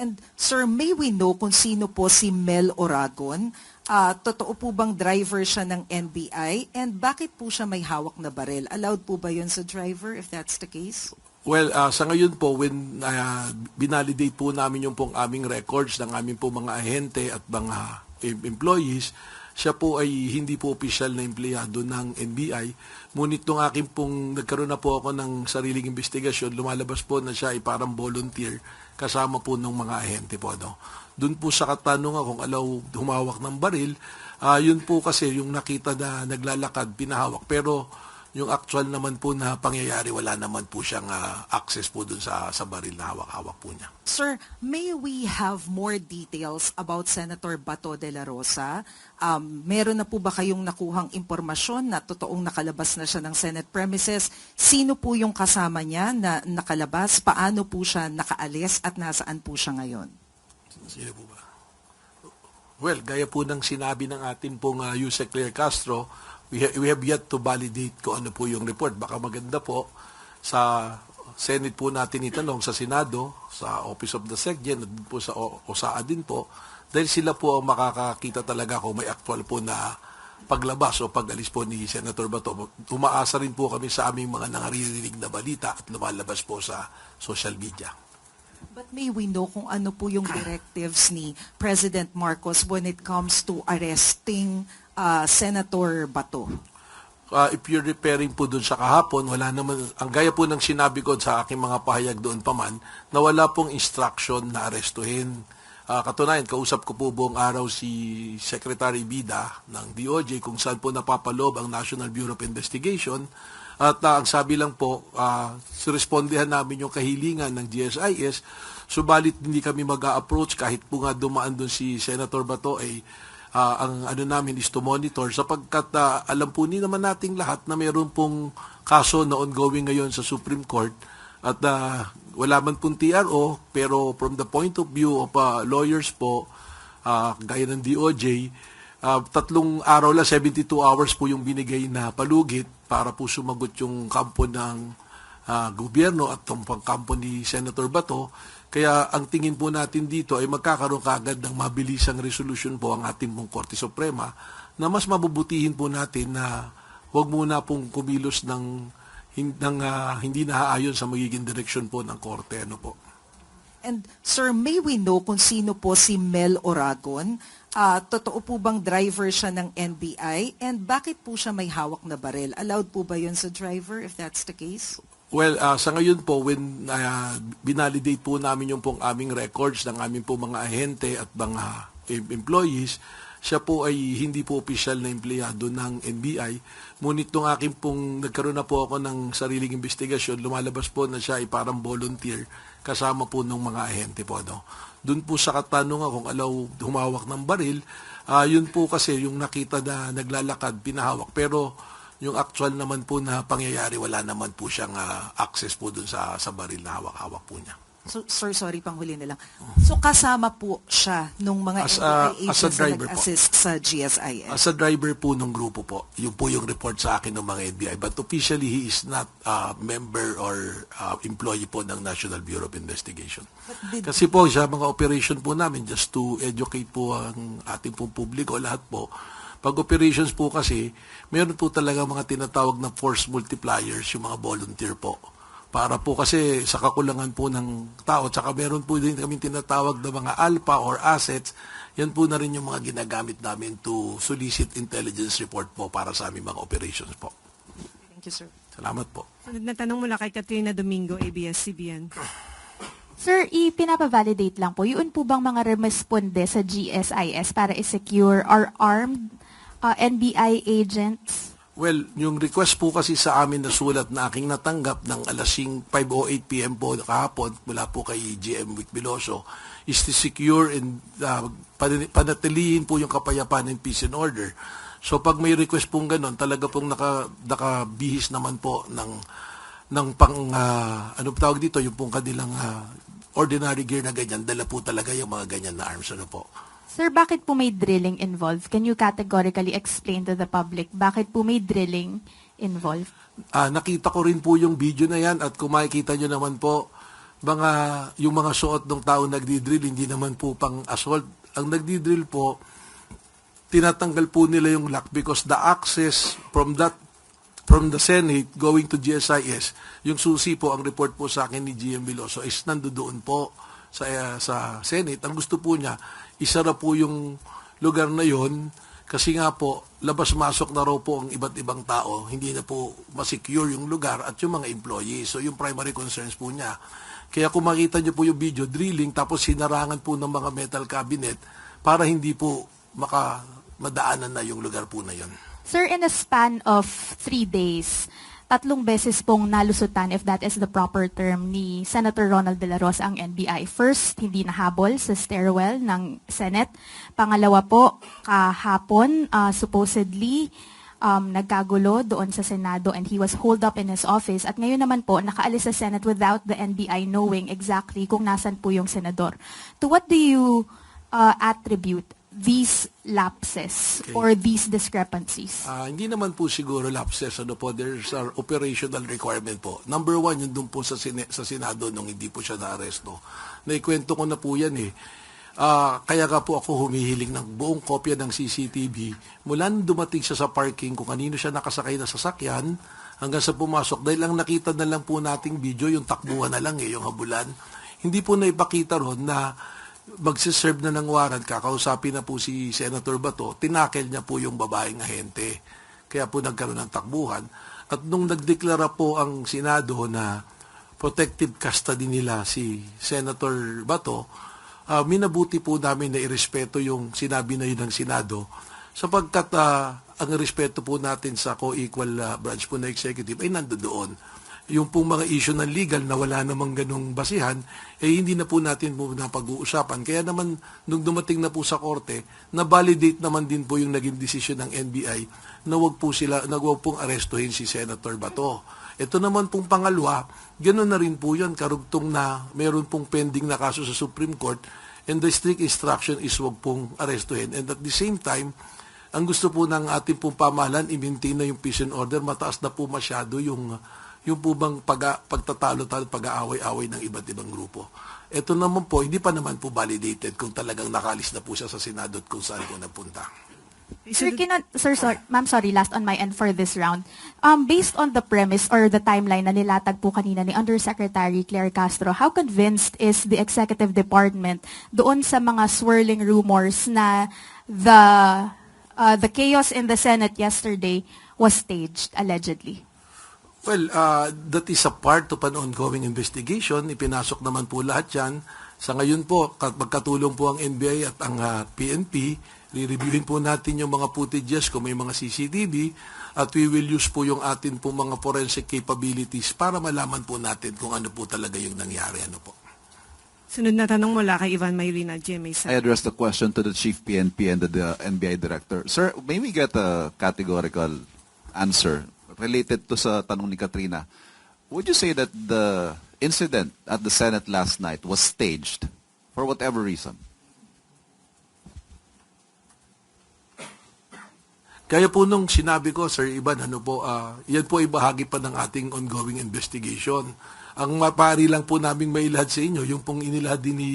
And sir, may we know kung sino po si Mel Oragon? Totoo po bang driver siya ng NBI? And bakit po siya may hawak na baril? Allowed po ba yun sa driver if that's the case? Well, sa ngayon po, when binalidate po namin yung pong aming records ng aming po mga ahente at mga employees, siya po ay hindi po opisyal na empleyado ng NBI. Ngunit nung aking pong nagkaroon na po ako ng sariling investigasyon, lumalabas po na siya ay parang volunteer kasama po ng mga ahente po. No? Doon po sa katanungan kung alaw humawak ng baril, yun po kasi yung nakita na naglalakad, pinahawak. Pero yung actual naman po na pangyayari, wala naman po siyang access po dun sa baril na hawak-hawak po niya. Sir, may we have more details about Senator Bato de la Rosa? Meron na po ba kayong nakuhang impormasyon na totoong nakalabas na siya ng Senate premises? Sino po yung kasama niya na nakalabas? Paano po siya nakaalis at nasaan po siya ngayon? Sino po ba? Well, gaya po ng sinabi ng atin pong Yusek Claire Castro, we have yet to validate kung ano po yung report. Baka maganda po sa Senate po natin itanong, sa Senado, sa Office of the SecGen, at po sa OSAA din po, dahil sila po ang makakakita talaga kung may actual po na paglabas o pag-alis po ni Senator Bato. Umaasa rin po kami sa aming mga nangaririnig na balita at lumalabas po sa social media. But may we know kung ano po yung directives ni President Marcos when it comes to arresting Senator Bato? If you're referring po doon sa kahapon, wala naman, ang gaya po ng sinabi ko sa aking mga pahayag doon pa man, na wala pong instruction na arestuhin. Katunayan, kausap ko po buong araw si Secretary Bida ng DOJ kung saan po napapaloob ang National Bureau of Investigation. At ang sabi lang po, respondihan namin yung kahilingan ng GSIS, subalit hindi kami mag-a-approach kahit po nga dumaan doon si Senator Bato ay ang ano namin is to monitor sapagkat alam po naman nating lahat na mayroon pong kaso na ongoing ngayon sa Supreme Court at wala man pong TRO pero from the point of view of lawyers po gaya ng DOJ, 3 araw lang, 72 hours po yung binigay na palugit para po sumagot yung kampo ng gobyerno at yung kampo ni Senator Bato. Kaya ang tingin po natin dito ay magkakaroon kaagad ng mabilisang resolution po ang ating pong Korte Suprema na mas mabubutihin po natin na huwag muna pong kumilos ng hindi naaayon sa magiging direksyon po ng Korte. Ano po? And sir, may we know kung sino po si Mel Oragon? Totoo po bang driver siya ng NBI? And bakit po siya may hawak na baril? Allowed po ba yun sa driver if that's the case? Well, sa ngayon po, when binalidate po namin yung pong aming records ng aming po mga ahente at mga employees, siya po ay hindi po opisyal na empleyado ng NBI. Ngunit nung aking pong nagkaroon na po ako ng sariling investigasyon, lumalabas po na siya ay parang volunteer kasama po ng mga ahente po. No? Doon po sa katanungan kung alaw humawak ng baril, yun po kasi yung nakita na naglalakad, pinahawak. Pero yung actual naman po na pangyayari, wala naman po siyang access po dun sa baril na hawak-hawak po niya. So, sir, sorry, panghuli na lang. So, kasama po siya nung mga NBI agents na nag-assist sa GSIS? As a driver po ng grupo po. Yun po yung report sa akin ng mga NBI. But officially, he is not a member or employee po ng National Bureau of Investigation. Kasi po, sa mga operation po namin, just to educate po ang ating po publiko, lahat po, pag operations po kasi, mayroon po talaga mga tinatawag na force multipliers, yung mga volunteer po. Para po kasi sa kakulangan po ng tao, tsaka meron po din kami tinatawag na mga alpha or assets, yan po na rin yung mga ginagamit namin to solicit intelligence report po para sa aming mga operations po. Thank you, sir. Salamat po. Sunod na tanong mula kay Katrina Domingo, ABS-CBN. Sir, ipinapavalidate lang po, yun po bang mga responde sa GSIS para i-secure or armed NBI agents? Well, yung request po kasi sa amin na sulat na aking natanggap ng alas 5:08 p.m. po kahapon mula po kay GM Vic Veloso is to secure and panatilihin po yung kapayapaan and peace and order. So pag may request pong ganon, talaga pong nakabihis naman po ng ano tawag dito, yung pong kanilang ordinary gear na ganyan, dala po talaga yung mga ganyan na arms. Ano po? Sir, bakit po may drilling involved? Can you categorically explain to the public bakit po may drilling involved? Nakita ko rin po yung video na yan at kung makikita nyo naman po, yung mga suot ng tao nagdi-drill, hindi naman po pang assault. Ang nagdi-drill po, tinatanggal po nila yung lock because the access from the Senate going to GSIS, yung susi po, ang report po sa akin ni GM Veloso is nandoon po sa Senate. Ang gusto po niya, isara po yung lugar na yon kasi nga po, labas-masok na raw po ang iba't ibang tao, hindi na po masecure yung lugar at yung mga employees. So yung primary concerns po niya. Kaya kung makita niyo po yung video, drilling, tapos sinarangan po ng mga metal cabinet para hindi po madaanan na yung lugar po na yon. Sir, in a span of 3 days, 3 beses pong nalusutan, if that is the proper term, ni Senator Ronald De La Rosa ang NBI. First, hindi nahabol sa stairwell ng Senate. Pangalawa po, kahapon, supposedly, nagkagulo doon sa Senado and he was holed up in his office. At ngayon naman po, nakaalis sa Senate without the NBI knowing exactly kung nasan po yung senador. To what do you attribute these lapses or these discrepancies? Hindi naman po siguro lapses. There's our operational requirement po. Number 1, yun doon po sa Senado nung hindi po siya na-aresto. Naikwento ko na po yan eh. Kaya nga po ako humihiling ng buong kopya ng CCTV mula nung dumating siya sa parking kung kanino siya nakasakay na sasakyan hanggang sa pumasok. Dahil lang nakita na lang po nating video, yung takbuhan na lang yung habulan. Hindi po na ipakita ron na magsiserve na ng warrant, kakausapin na po si Senator Bato, tinakel niya po yung babaeng ahente. Kaya po nagkaroon ng takbuhan. At nung nagdeklara po ang Senado na protective custody nila si Senator Bato, minabuti po namin na irespeto yung sinabi na yun ng Senado sapagkat ang respeto po natin sa co-equal branch po na executive ay nandoon. Yung pong mga issue ng legal na wala namang ganong basihan, hindi na po natin po napag-uusapan. Kaya naman, nung dumating na po sa korte, na-validate naman din po yung naging desisyon ng NBI na wag pong arestuhin si Senator Bato. Ito naman pong pangalawa, gano'n na rin po yun, karugtong na meron pong pending na kaso sa Supreme Court and the strict instruction is wag pong arestuhin. And at the same time, ang gusto po ng ating pong pamahalaan, i-maintain na yung peace and order, mataas na po masyado yung po bang pagtatalo-talo, pag-aaway-away ng iba't ibang grupo. Ito naman po, hindi pa naman po validated kung talagang nakalis na po siya sa Senado at kung saan po napunta. Ma'am, sorry, last on my end for this round. Based on the premise or the timeline na nilatag po kanina ni Undersecretary Claire Castro, how convinced is the Executive Department doon sa mga swirling rumors na the chaos in the Senate yesterday was staged, allegedly? Well, that is a part of an ongoing investigation. Ipinasok naman po lahat yan. Sa ngayon po, magkatulong po ang NBI at ang PNP. Re-reviewin po natin yung mga footages kung may mga CCTV at we will use po yung atin po mga forensic capabilities para malaman po natin kung ano po talaga yung nangyari. Ano po. Sunod na tanong mula kay Ivan Mayrina, GMA. I address the question to the Chief PNP and the NBI Director. Sir, may we get a categorical answer related to sa tanong ni Katrina? Would you say that the incident at the Senate last night was staged for whatever reason? Kaya po nung sinabi ko, Sir Ivan, yan po ay bahagi pa ng ating ongoing investigation. Ang mapari lang po naming mailahad sa inyo, yung pong inilahad din ni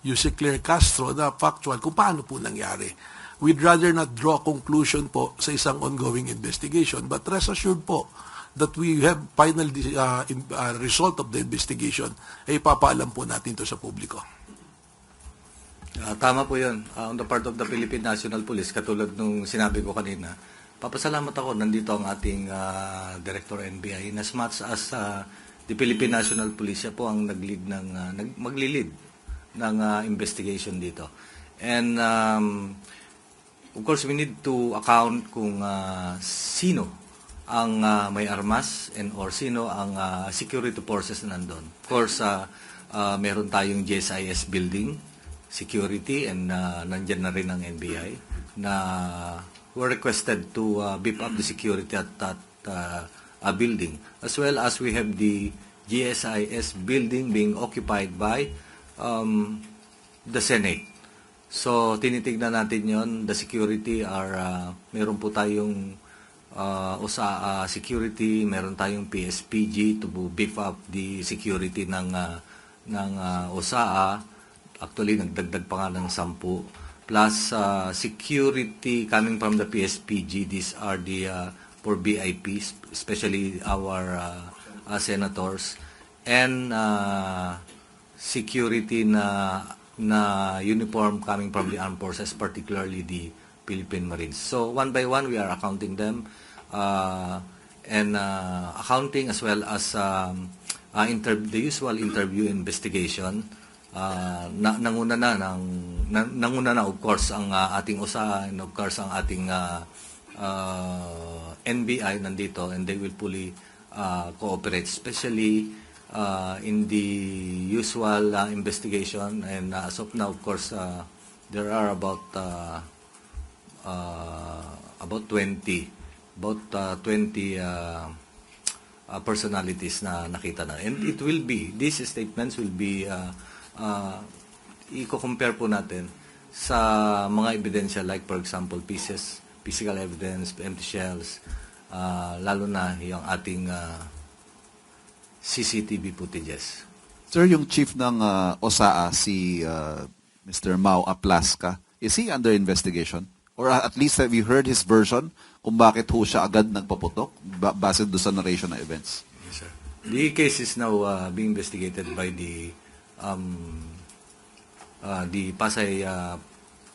Yusek Claire Castro na factual kung paano po nangyari. We'd rather not draw conclusion po sa isang ongoing investigation, but rest assured po that we have final result of the investigation ay papaalam po natin to sa publiko. Tama po yun. On the part of the Philippine National Police, katulad nung sinabi ko kanina, papasalamat ako, nandito ang ating Director NBI. In as much as the Philippine National Police, siya po ang maglilid ng investigation dito. And of course, we need to account kung sino ang may armas or sino ang security forces na nandun. Of course, meron tayong GSIS building, security, and nandyan na rin ang NBI na were requested to beef up the security at that building. As well as we have the GSIS building being occupied by the Senate. So, tinitignan natin yon. The security meron po tayong security, meron tayong PSPG to beef up the security ng ng OSAA. Actually, nagdagdag pa nga ng 10. Plus security coming from the PSPG. These are the for VIPs, especially our senators. And security na uniform coming from the armed forces, particularly the Philippine Marines. So one by one, we are accounting them, and accounting as well as the usual interview investigation. Nanguna na of course ang ating OSA and of course ang ating NBI nandito, and they will fully cooperate, especially in the usual investigation. And as of now, of course, there are about 20 personalities na nakita na. And it will be, these statements will be i-compare po natin sa mga ebidensya, like for example physical evidence, empty shells, lalo na yung ating CCTV footages. Sir, yung chief ng OSAA, si Mr. Mau Aplaska, is he under investigation? Or at least have you heard his version kung bakit ho siya agad nagpaputok base doon sa narration ng events? Yes, sir. The case is now being investigated by the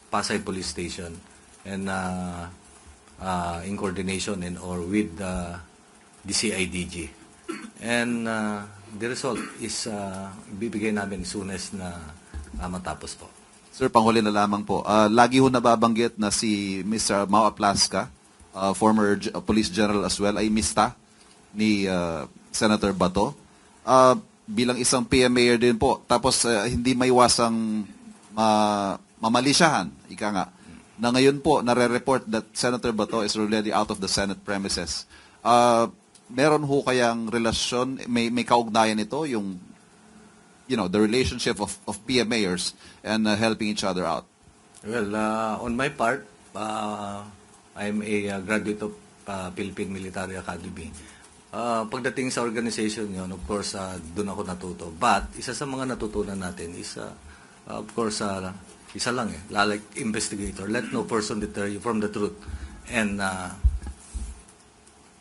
Pasay Police Station, and in coordination and or with the CIDG. And the result is bibigay namin soon as na matapos po. Sir, panghuli na lamang po. Lagi ho nababanggit na si Mr. Mau Aplaska, former police general as well, ay mista ni Senator Bato. Bilang isang PM mayor din po. Tapos hindi maiwasang mamalisyahan, ika nga, na ngayon po nare-report that Senator Bato is already out of the Senate premises. Meron ho kayang relasyon, may kaugnayan ito, yung the relationship of PM mayors and helping each other out? Well, on my part, I'm a graduate of Philippine Military Academy. Pagdating sa organization yun, of course, doon ako natuto. But, isa sa mga natutunan natin is, of course, isa lang like investigator. Let no person deter you from the truth, and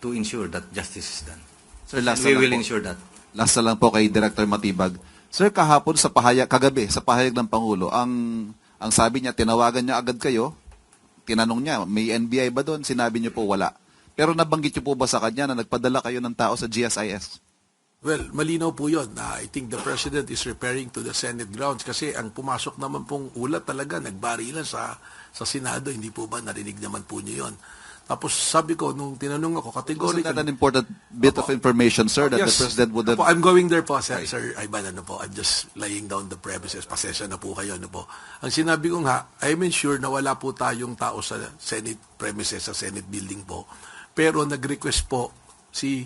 to ensure that justice is done. Sir, last We na lang will po. ensure that. Last na lang po kay Director Matibag. Sir, kahapon kagabi sa pahayag ng Pangulo, ang sabi niya, tinawagan niya agad kayo, tinanong niya, may NBI ba doon? Sinabi niyo po wala. Pero nabanggit niyo po ba sa kanya na nagpadala kayo ng tao sa GSIS? Well, malinaw po yun. I think the President is referring to the Senate grounds kasi ang pumasok naman pong ulat talaga, nagbarilan sa Senado. Hindi po ba narinig naman po niyo yun? Tapos sabi ko, nung tinanong ako, Wasn't categorically... that an important bit of information, sir, that Yes. the President would have... Opo, I'm going there po, Sir Ivan, I'm just laying down the premises. Pasensya na po kayo, po. Ang sinabi ko nga, I'm sure na wala po tayong tao sa Senate premises, sa Senate building po. Pero nag-request po si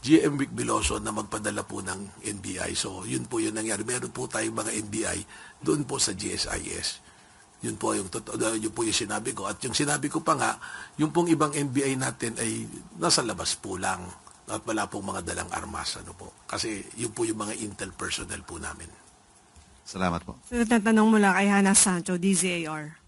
GM Vic Veloso na magpadala po ng NBI. So, yun po yung nangyari. Meron po tayong mga NBI doon po sa GSIS. Yun po yung sinabi ko. At yung sinabi ko pa nga, yung pong ibang NBI natin ay nasa labas po lang. At wala pong mga dalang armas. Kasi yun po yung mga intel personnel po namin. Salamat po. Sunod na tanong mula kay Hannah Sancho, DZAR.